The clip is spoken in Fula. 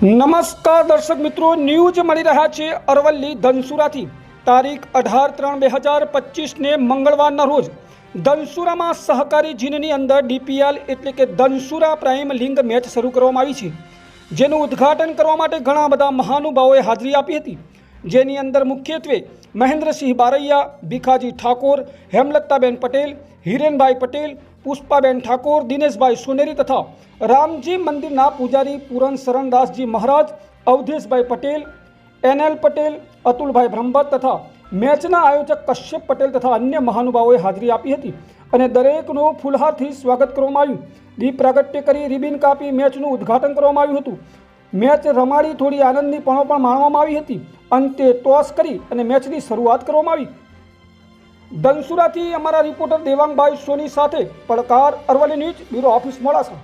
નમસ્કાર દર્શક મિત્રો, ન્યૂઝ મળી રહ્યા છે અરવલ્લી ધનસુરાથી। તારીખ 18/3/2025 મંગળવારના રોજ ધનસુરામાં સહકારી જીનની અંદર ડીપીએલ એટલે કે ધનસુરા પ્રાઇમ લીગ મેચ શરૂ કરવામાં આવી છે, જેનું ઉદ્ઘાટન કરવા માટે ઘણા બધા મહાનુભાવોએ હાજરી આપી હતી, જેની અંદર મુખ્યત્વે મહેન્દ્રસિંહ બારૈયા, ભીખાજી ઠાકોર, હેમલતાબેન પટેલ, હિરેનભાઈ પટેલ, પુષ્પાબેન ઠાકોર, દિનેશભાઈ સોનેરી તથા રામજી મંદિરના પૂજારી પૂરન શરણદાસજી મહારાજ, અવધેશભાઈ પટેલ, એનએલ પટેલ, અતુલભાઈ બ્રહ્મભટ્ટ તથા મેચના આયોજક કશ્યપ પટેલ તથા અન્ય મહાનુભાવોએ હાજરી આપી હતી અને દરેકનું ફૂલહારથી સ્વાગત કરવામાં આવ્યું। દીપ પ્રાગટ્ય કરી રિબિન કાપી મેચનું ઉદ્ઘાટન કરવામાં આવ્યું હતું। મેચ રમાડી થોડી આનંદની પણો પણ માણવામાં આવી હતી। અંતે ટોસ કરી અને મેચની શરૂઆત કરવામાં આવી। ધનસુરાથી અમારા રિપોર્ટર દેવાંગભાઈ સોની સાથે પડકાર, Aravalli news bureau office, Modasa.